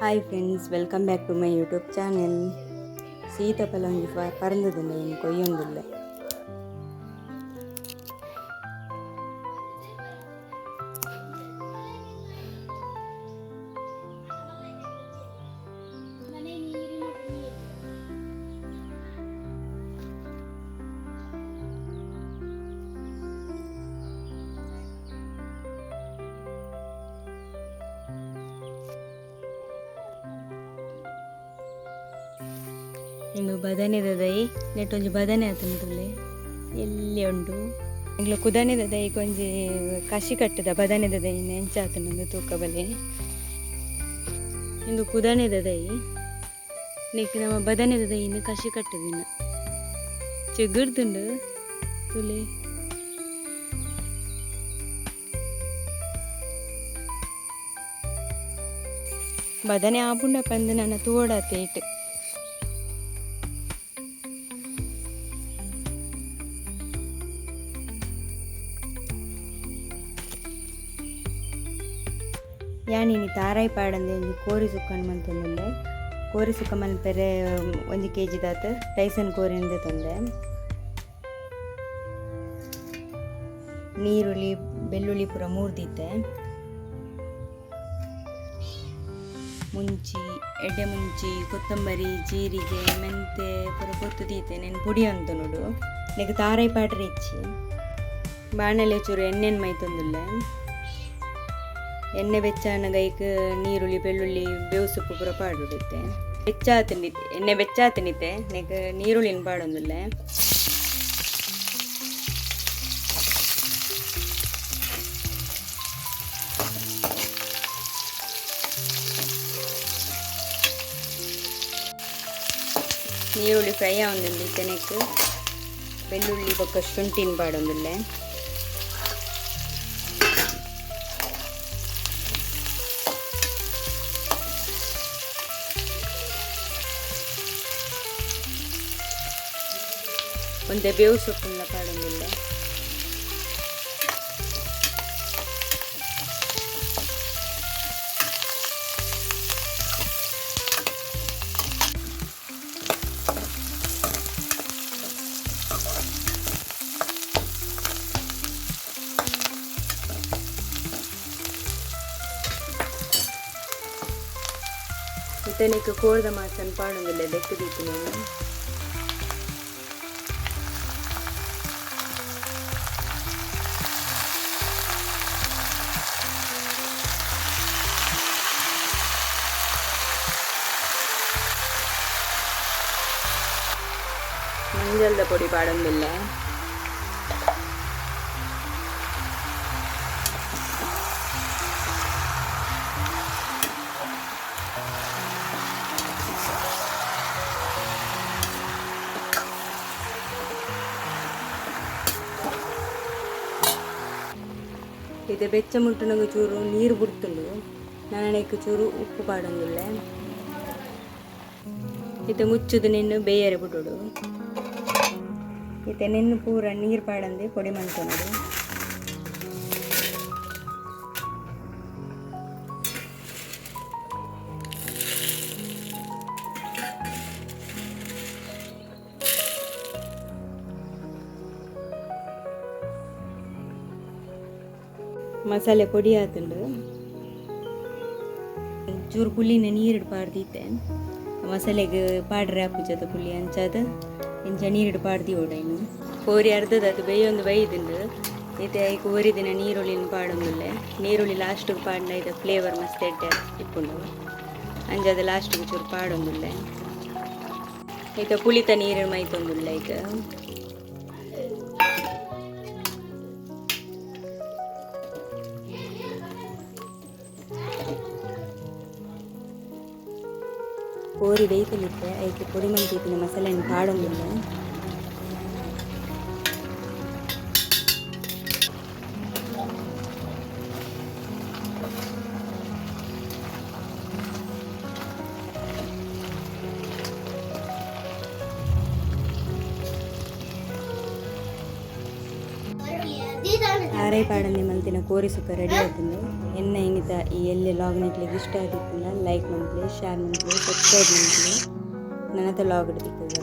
Hi friends, welcome back to my YouTube channel. ಸೀತಾಫಲ ಒಂಜಿ ಪರಂದದಿಲ್ಲ ಏನು ಕೊಯ್ಯೊಂದಿಲ್ಲ. ಇಂದು ಬದನೆದ ದೈ ನೆಟ್ಟೊಂಜಿ ಬದನೆ ಆತುಂಡುಲ್ಲೆ ಎಲ್ಲಿ ಉಂಡು ಇಂಗ್ಲ ಕುದನೆದ ದೈ ಕೊಂಜಿ ಕಷಿ ಕಟ್ಟದ ಬದನೆದ ದೈ ನೆಂಚಾತುಂಡು ತೂಕ ಬಲೆ ಇಂದು ಕುದನೆದ ದೈ ನೆಕ್ ನಮ್ಮ ಬದನೆದ ದೈನ ಕಷಿ ಕಟ್ಟದಿನ ಚಿಗುರ್ದುಂಡು ತುಲೆ ಬದನೆ ಆಪುಂಡ ಪಂದು ನನ್ನ ತೋಡಾತೆ ಇಟ್ಟು ಯಾನಿನಿ ತಾರಾಯಿ ಪಾಡಂದೆ ಒಂಜಿ ಕೋರಿ ಸುಕ್ಕನ್ ಮಂತೊಂದುಲ್ಲೆ. ಕೋರಿ ಸುಕ್ಕ ಮಲ್ಪೆರೆ 1 kg ದಾತ ಟೈಸನ್ ಕೋರಿಯಿಂದ ತಂದೆ. ನೀರುಳ್ಳಿ ಬೆಳ್ಳುಳ್ಳಿ ಪೂರ ಮೂರ್ದಿತ್ತೆ. ಮುಂಚಿ ಎಡ್ಡೆ ಮುಂಚಿ ಕೊತ್ತಂಬರಿ ಜೀರಿಗೆ ಮೆಂತೆ ಪೂರ ಕೊತ್ತು ದೀತೆ ನೆನ್ ಪುಡಿ ಅಂತ ನೋಡು. ನೆಕ್ ತಾರಾಯಿ ಪಾಡ್ರೆ ಇಚ್ಚಿ ಬಾಣಲೆ ಚೂರು ಎಣ್ಣೆನ್ ಮೈತೊಂದುಲ್ಲೆ. ಎಣ್ಣೆ ಬೆಚ್ಚಾನಗೈಕ್ ನೀರುಳ್ಳಿ ಬೆಳ್ಳುಳ್ಳಿ ಬೇವು ಸೊಪ್ಪು ಪೂರ ಪಾಡುತ್ತೆ. ಬೆಚ್ಚಾತನಿತ್ತೆ ಎಣ್ಣೆ ಬೆಚ್ಚಾತನಿತ್ತೆ ನೆಕ್ ನೀರುಳ್ಳಿನ ಪಾಡೊಂದುಲ್ಲೆ. ನೀರುಳ್ಳಿ ಫ್ರೈ ಆವೊಂದುಂಡು ನೆಕ್ ಬೆಳ್ಳುಳ್ಳಿ ಬೊಕ್ಕ ಶುಂಠಿನ ಪಾಡೊಂದುಲ್ಲೆ. ಒಂದೇ ಬೇವು ಸೊಪ್ಪನ್ನ ಪಾಡೊಂದಿಲ್ಲ. ಇತನಿಗೆ ಕೋಳ್ದ ಮಾಸನ್ ಪಾಡೊಂದಿಲ್ಲ ಬೆಕ್ಕದೀತು ನಾನು. ಮಂಜಲ್ದ ಪೊಡಿ ಪಾಡೊಂದಿಲ್ಲ. ಇದು ಬೆಚ್ಚ ಮುಟ್ಟನಗ ಚೂರು ನೀರು ಬಿಡ್ತುಂಡು ನನಗೆ ಚೂರು ಉಪ್ಪು ಪಾಡೊಂದಿಲ್ಲ. ಇದು ಮುಚ್ಚುದು ನಿನ್ನು ಬೇಯರೆ ಬಿಟ್ಟುಡು. ಇತ್ತೆ ನಿನ್ನು ಪೂರ ನೀರು ಪಾಡಂದೆ ಪೊಡಿ ಮಾಡ್ಕೊಂಡು ಮಸಾಲೆ ಪೊಡಿ ಆತುಂಡು. ಚೂರು ಪುಲ್ಲಿನ ನೀರು ಪಾಡ್ದಿತ್ತೆ ಮಸಾಲೆಗೆ ಪಾಡ್ರೆ ಹಾಪುಜದ ಪುಲ್ಲಿ ಅಂಚಾದ ಇಂಚ ನೀರಿಡು ಪಾಡ್ದಿ ಓಡಾಯ್ನು ಕೋರಿ ಅರ್ಧದ ಅದು ಬೇಯೊಂದು ಬೈದಿಂಡು ಇದು ಈಗ ಒರಿದಿನ ನೀರುಳ್ಳಿನ ಪಾಡೊಂದುಲ್ಲೆ. ನೀರುಳ್ಳಿ ಲಾಸ್ಟಿಗೆ ಪಾಡಿನ ಇದು ಫ್ಲೇವರ್ ಮಸ್ತ್ ಎಡ್ಡೆ ಇಪ್ಪುಂಡು ಅಂಜದ ಲಾಸ್ಟಿಗೆ ಚೂರು ಪಾಡೊಂದುಲ್ಲೆ. ಈಗ ಪುಳಿತ ನೀರು ಮೈತೊಂದುಲ್ಲೆ. ಈಗ ಕೋರಿ ಬೇಯ್ತಲಿತ್ತೆ ಅದಕ್ಕೆ ಪುಡಿ ಮಂತಿನ ಮಸಾಲೆಯನ್ನು ಪಾಡೊಂದಿಲ್ಲ. ಆರೈ ಪಾಡಂದೆ ಮಲ್ತಿನ ಕೋರಿ ಸುಕ್ಕ ರೆಡಿ ಆಯ್ತಂದು ಎನ್ನ ಹೆಂಗಿತ ಈ ಎಲ್ಲಿ ಲಾಗ್ ನಿಕ್ಲಿಗೆ ಇಷ್ಟ ಆಗಿತ್ತಿಲ್ಲ ಲೈಕ್ ಮಾಡ್ಲಿ ಶೇರ್ ಮಾಡ್ಲಿ ಸಬ್ಸ್ಕ್ರೈಬ್ ಮಾಡ್ಲಿ ನನ್ನ ಲಾಗ್ ಹಿಡಿದಿರ್ತದೆ.